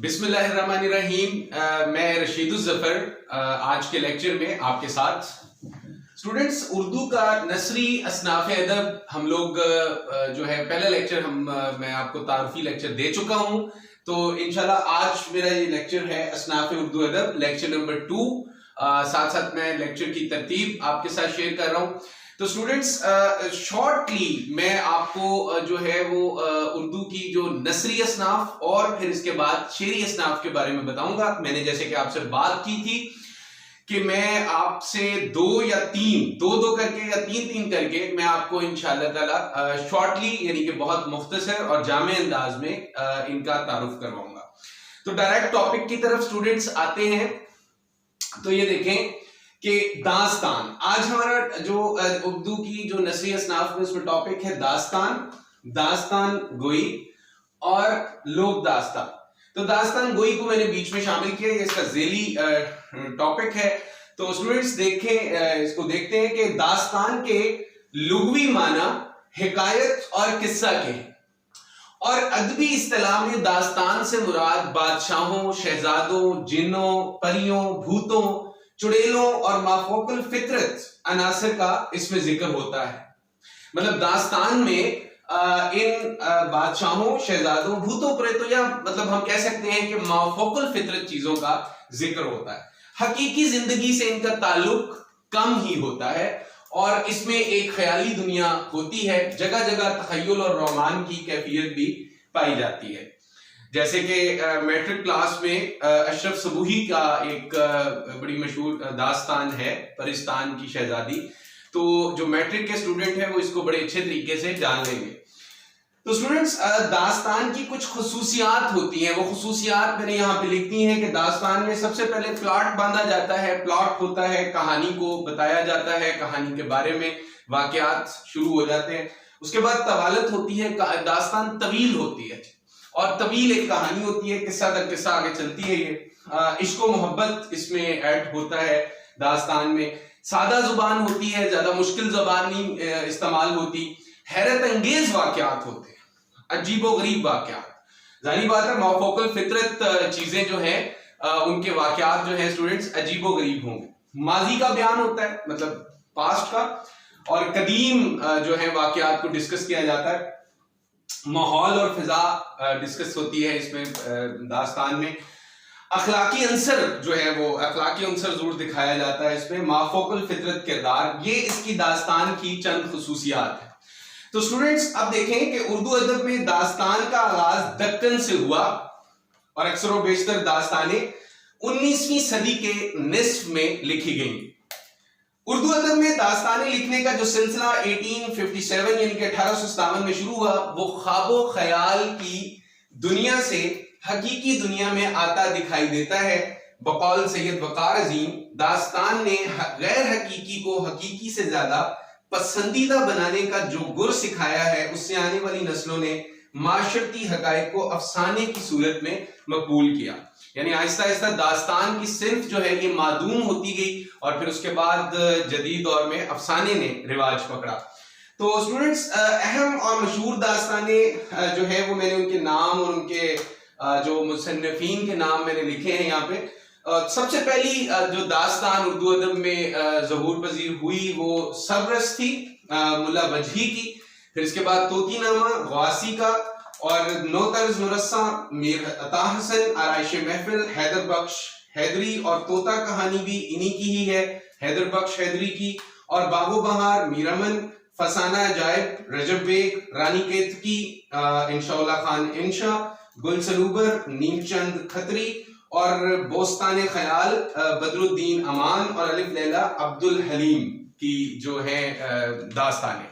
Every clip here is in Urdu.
بسم اللہ الرحمن الرحیم. میں رشید الظفر آج کے لیکچر میں آپ کے ساتھ اسٹوڈنٹس اردو کا نثری اصناف ادب ہم لوگ جو ہے پہلا لیکچر میں آپ کو تعارفی لیکچر دے چکا ہوں. تو انشاءاللہ آج میرا یہ لیکچر ہے اصناف اردو ادب لیکچر نمبر 2. ساتھ ساتھ میں لیکچر کی ترتیب آپ کے ساتھ شیئر کر رہا ہوں. تو اسٹوڈنٹس شارٹلی میں آپ کو جو ہے وہ اردو کی جو نثری اصناف اور پھر اس کے بعد شعری اصناف کے بارے میں بتاؤں گا. میں نے جیسے کہ آپ سے بات کی تھی کہ میں آپ سے دو کر کے یا تین کر کے میں آپ کو انشاءاللہ تعالی شارٹلی یعنی کہ بہت مختصر اور جامع انداز میں ان کا تعارف کرواؤں گا. تو ڈائریکٹ ٹاپک کی طرف اسٹوڈنٹس آتے ہیں. تو یہ دیکھیں کہ داستان آج ہمارا جو اردو کی جو نثری اصناف میں اس میں ٹاپک ہے داستان گوئی اور لوک داستان. تو داستان گوئی کو میں نے بیچ میں شامل کیا, یہ اس کا ذیلی ٹاپک ہے. تو اسٹوڈنٹس دیکھیں اس کو دیکھتے ہیں کہ داستان کے لغوی معنی حکایت اور قصہ کے ہیں, اور ادبی اصطلاح میں داستان سے مراد بادشاہوں, شہزادوں, جنوں, پریوں, بھوتوں, چڑیلوں اور مافوق الفطرت عناصر کا اس میں ذکر ہوتا ہے. مطلب داستان میں ان بادشاہوں, شہزادوں, بھوتوں, پریتوں یا مطلب ہم کہہ سکتے ہیں کہ مافوق الفطرت چیزوں کا ذکر ہوتا ہے. حقیقی زندگی سے ان کا تعلق کم ہی ہوتا ہے اور اس میں ایک خیالی دنیا ہوتی ہے. جگہ جگہ تخیل اور رومان کی کیفیت بھی پائی جاتی ہے. جیسے کہ میٹرک کلاس میں اشرف صبوحی کا ایک بڑی مشہور داستان ہے پرستان کی شہزادی. تو جو میٹرک کے اسٹوڈنٹ ہیں وہ اس کو بڑے اچھے طریقے سے جان لیں گے. تو اسٹوڈنٹس داستان کی کچھ خصوصیات ہوتی ہیں, وہ خصوصیات میں نے یہاں پہ لکھتی ہیں کہ داستان میں سب سے پہلے پلاٹ باندھا جاتا ہے. پلاٹ ہوتا ہے, کہانی کو بتایا جاتا ہے, کہانی کے بارے میں واقعات شروع ہو جاتے ہیں. اس کے بعد طوالت ہوتی ہے, داستان طویل ہوتی ہے اور طویل ایک کہانی ہوتی ہے, قصہ در قصہ آگے چلتی ہے. یہ عشق و محبت اس میں ایڈ ہوتا ہے داستان میں. سادہ زبان ہوتی ہے, زیادہ مشکل زبان نہیں استعمال ہوتی. حیرت انگیز واقعات ہوتے ہیں, عجیب و غریب واقعات. ظاہری بات ہے مافوق الفطرت چیزیں جو ہیں ان کے واقعات جو ہیں اسٹوڈنٹس عجیب و غریب ہوں گے. ماضی کا بیان ہوتا ہے, مطلب پاسٹ کا, اور قدیم جو ہے واقعات کو ڈسکس کیا جاتا ہے. ماحول اور فضا ڈسکس ہوتی ہے اس میں داستان میں. اخلاقی عنصر جو ہے وہ اخلاقی عنصر ضرور دکھایا جاتا ہے اس میں. مافوق الفطرت کردار, یہ اس کی داستان کی چند خصوصیات ہیں. تو اسٹوڈنٹس اب دیکھیں کہ اردو ادب میں داستان کا آغاز دکن سے ہوا اور اکثر و بیشتر داستانیں 19ویں صدی کے نصف میں لکھی گئیں. اردو ادب میں داستانیں لکھنے کا جو سلسلہ 1857 یعنی کہ 1857 میں شروع ہوا, وہ خواب و خیال کی دنیا سے حقیقی دنیا میں آتا دکھائی دیتا ہے. بقول سید وقار عظیم, داستان نے غیر حقیقی کو حقیقی سے زیادہ پسندیدہ بنانے کا جو گر سکھایا ہے, اس سے آنے والی نسلوں نے معاشرتی حقائق کو افسانے کی صورت میں مقبول کیا. یعنی آہستہ آہستہ داستان کی صنف جو ہے یہ معدوم ہوتی گئی اور پھر اس کے بعد جدید دور میں افسانے نے رواج پکڑا. تو اسٹوڈنٹس اہم اور مشہور داستانیں جو ہے وہ میں نے ان کے نام اور ان کے جو مصنفین کے نام میں نے لکھے ہیں یہاں پہ. سب سے پہلی جو داستان اردو ادب میں ظہور پذیر ہوئی وہ سبرس تھی, ملا وجہی کی. پھر اس کے بعد طوطی نامہ غواصی کا, اور نو طرز نورساں میر عطا حسن, آرائش محفل حیدر بخش حیدری, اور طوطا کہانی بھی انہی کی ہی ہے حیدر بخش حیدری کی, اور باغ و بہار میر امن, فسانہ عجائب رجب بیگ, رانی کیتکی انشاء اللہ خان انشا, گل سلوبر نیم چند کھتری, اور بوستان خیال بدر الدین امان, اور الف لیلا عبد الحلیم کی جو ہے داستانیں.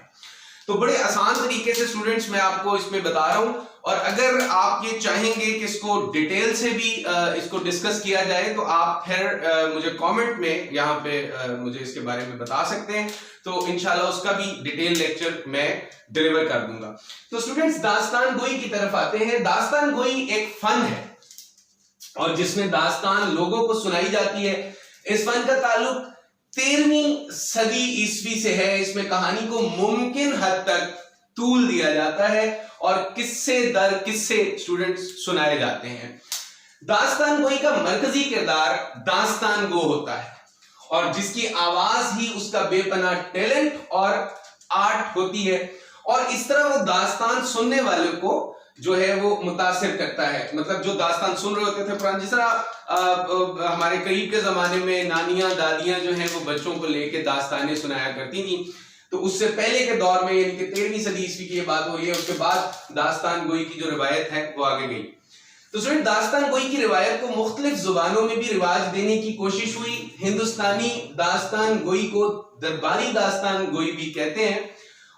تو بڑے آسان طریقے سے اسٹوڈنٹس میں آپ کو اس میں بتا رہا ہوں, اور اگر آپ یہ چاہیں گے کہ اس کو ڈیٹیل سے بھی اس کو ڈسکس کیا جائے تو آپ پھر مجھے کامنٹ میں یہاں پہ مجھے اس کے بارے میں بتا سکتے ہیں. تو انشاءاللہ اس کا بھی ڈیٹیل لیکچر میں ڈیلیور کر دوں گا. تو اسٹوڈنٹس داستان گوئی کی طرف آتے ہیں. داستان گوئی ایک فن ہے اور جس میں داستان لوگوں کو سنائی جاتی ہے. اس فن کا تعلق 13ویں صدی عیسوی سے ہے. اس میں کہانی کو ممکن حد تک طول دیا جاتا ہے اور قصے در قصے اسٹوڈنٹس سنائے جاتے ہیں. داستان گوئی کا مرکزی کردار داستان گو ہوتا ہے اور جس کی آواز ہی اس کا بے پناہ ٹیلنٹ اور آرٹ ہوتی ہے، اور اس طرح وہ داستان سننے والے کو جو ہے وہ متاثر کرتا ہے. مطلب جو داستان سن رہے ہوتے تھے پرانے، جس طرح ہمارے قریب کے زمانے میں نانیاں دادیاں جو ہیں وہ بچوں کو لے کے داستانیں سنایا کرتی تھیں، تو اس سے پہلے کے دور میں یعنی کہ 13ویں صدی عیسوی کی یہ بات ہو رہی ہے، اس کے بعد داستان گوئی کی جو روایت ہے وہ آگے گئی. تو اسٹوڈنٹ داستان گوئی کی روایت کو مختلف زبانوں میں بھی رواج دینے کی کوشش ہوئی. ہندوستانی داستان گوئی کو درباری داستان گوئی بھی کہتے ہیں،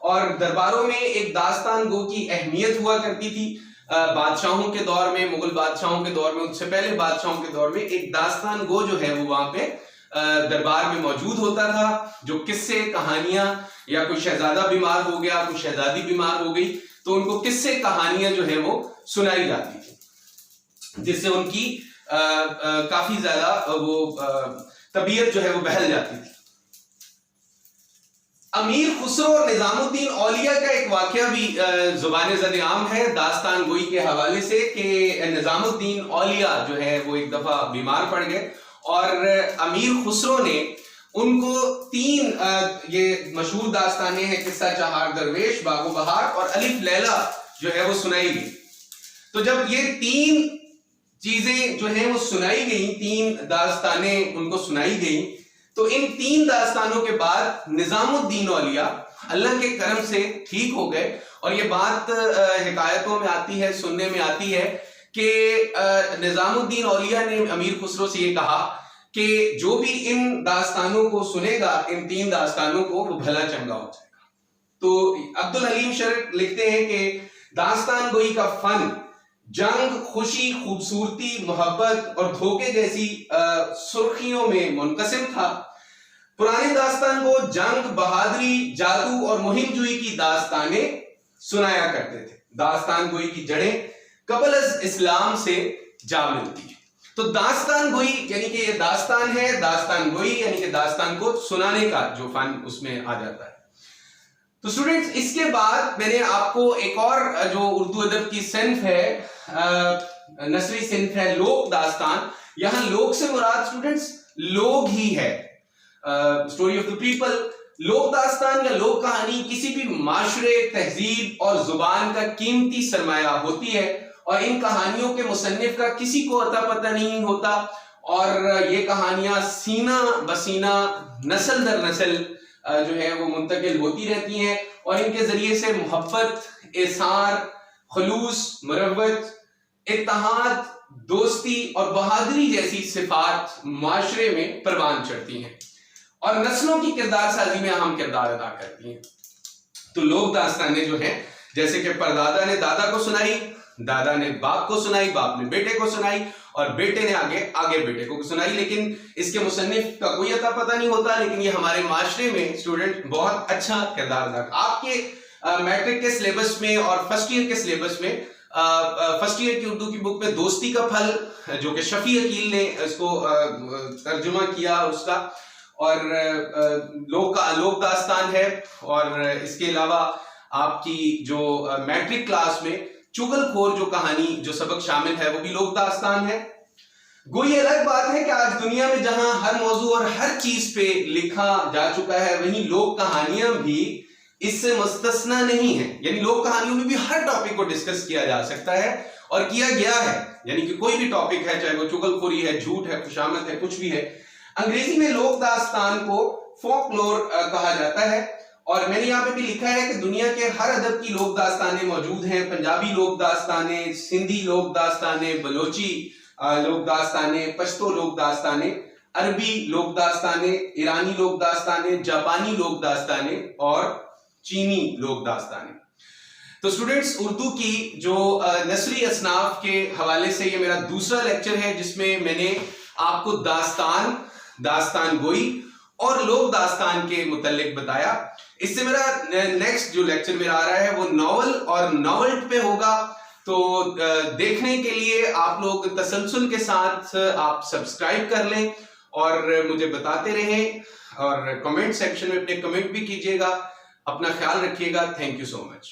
اور درباروں میں ایک داستان گو کی اہمیت ہوا کرتی تھی. بادشاہوں کے دور میں، مغل بادشاہوں کے دور میں، ان سے پہلے بادشاہوں کے دور میں ایک داستان گو جو ہے وہ وہاں پہ دربار میں موجود ہوتا تھا، جو قصے کہانیاں، یا کوئی شہزادہ بیمار ہو گیا، کوئی شہزادی بیمار ہو گئی، تو ان کو قصے کہانیاں جو ہے وہ سنائی جاتی تھی، جس سے ان کی کافی زیادہ وہ طبیعت جو ہے وہ بہل جاتی تھی. امیر خسرو اور نظام الدین اولیاء کا ایک واقعہ بھی زبان زد عام ہے داستان گوئی کے حوالے سے، کہ نظام الدین اولیاء جو ہے وہ ایک دفعہ بیمار پڑ گئے اور امیر خسرو نے ان کو 3 یہ مشہور داستانیں ہیں، قصہ چہار درویش، باغ و بہار اور الف لیلہ جو ہے وہ سنائی گئی. تو جب یہ 3 چیزیں جو ہیں وہ سنائی گئیں، 3 داستانیں ان کو سنائی گئیں، تو ان 3 داستانوں کے بعد نظام الدین اولیاء اللہ کے کرم سے ٹھیک ہو گئے. اور یہ بات حکایتوں میں آتی ہے، سننے میں آتی ہے کہ نظام الدین اولیاء نے امیر خسرو سے یہ کہا کہ جو بھی ان داستانوں کو سنے گا، ان 3 داستانوں کو، وہ بھلا چنگا ہو جائے گا. تو عبدالحلیم شرق لکھتے ہیں کہ داستان گوئی کا فن جنگ، خوشی، خوبصورتی، محبت اور دھوکے جیسی سرخیوں میں منقسم تھا. پرانے داستان کو جنگ، بہادری، جادو اور مہم جوئی کی داستانیں سنایا کرتے تھے. داستان گوئی کی جڑیں قبل از اسلام سے جا ملتی ہیں. تو داستان گوئی یعنی کہ یہ داستان ہے، داستان گوئی یعنی کہ داستان کو سنانے کا جو فن اس میں آ جاتا ہے. تو اسٹوڈنٹس اس کے بعد میں نے آپ کو ایک اور جو اردو ادب کی صنف ہے، نثری صنف ہے، لوک داستان. یہاں لوک سے مراد اسٹوڈنٹس لوگ ہی ہے، اسٹوری آف دا پیپل. لوک داستان یا لوک کہانی کسی بھی معاشرے، تہذیب اور زبان کا قیمتی سرمایہ ہوتی ہے، اور ان کہانیوں کے مصنف کا کسی کو اتا پتہ نہیں ہوتا، اور یہ کہانیاں سینہ بسینہ نسل در نسل جو ہے وہ منتقل ہوتی رہتی ہیں، اور ان کے ذریعے سے محبت، احسار، خلوص، مروت، اتحاد، دوستی اور بہادری جیسی صفات معاشرے میں پروان چڑھتی ہیں اور نسلوں کی کردار سازی میں اہم کردار ادا کرتی ہیں. تو لوک داستانیں جو ہیں، جیسے کہ پردادا نے دادا کو سنائی، دادا نے باپ کو سنائی، باپ نے بیٹے کو سنائی، اور بیٹے نے آگے بیٹے کو سنائی، لیکن اس کے مصنف کا کوئی اتا پتہ نہیں ہوتا، لیکن یہ ہمارے معاشرے میں اسٹوڈنٹ بہت اچھا کردار ادا. آپ کے میٹرک کے سلیبس میں اور فرسٹ ایئر کے سلیبس میں، فرسٹ ایئر کی اردو کی بک میں دوستی کا پھل، جو کہ شفیع عقیل نے اس کو ترجمہ کیا اس کا، اور لوک داستان ہے. اور اس کے علاوہ آپ کی جو میٹرک کلاس میں چغل خور جو کہانی جو سبق شامل ہے وہ بھی لوک داستان ہے. گوئی الگ بات ہے کہ آج دنیا میں جہاں ہر موضوع اور ہر چیز پہ لکھا جا چکا ہے، وہیں لوک کہانیاں بھی اس سے مستثنا نہیں ہیں. یعنی لوک کہانیوں میں بھی ہر ٹاپک کو ڈسکس کیا جا سکتا ہے اور کیا گیا ہے. یعنی کہ کوئی بھی ٹاپک ہے، چاہے وہ چغل خوری ہے، جھوٹ ہے، خوشامد ہے، کچھ بھی ہے. انگریزی میں لوک داستان کو فولکلور کہا جاتا ہے، اور میں نے یہاں پہ بھی لکھا ہے کہ دنیا کے ہر ادب کی لوک داستانیں موجود ہیں. پنجابی لوک داستانیں، سندھی لوک داستانیں، بلوچی لوک داستانیں، پشتو لوک داستانیں، عربی لوک داستانیں، ایرانی لوک داستانیں، جاپانی لوک داستانیں اور چینی لوک داستانیں. تو اسٹوڈنٹس اردو کی جو نثری اصناف کے حوالے سے یہ میرا دوسرا لیکچر ہے، جس میں میں نے آپ کو داستان گوئی اور لوک داستان کے متعلق بتایا. اس سے میرا نیکسٹ جو لیکچر میرا آ رہا ہے وہ ناول اور ناولٹ پہ ہوگا. تو دیکھنے کے لیے آپ لوگ تسلسل کے ساتھ آپ سبسکرائب کر لیں اور مجھے بتاتے رہیں، اور کمنٹ سیکشن میں اپنے کمنٹ بھی کیجیے گا. اپنا خیال رکھیے گا. Thank you so much.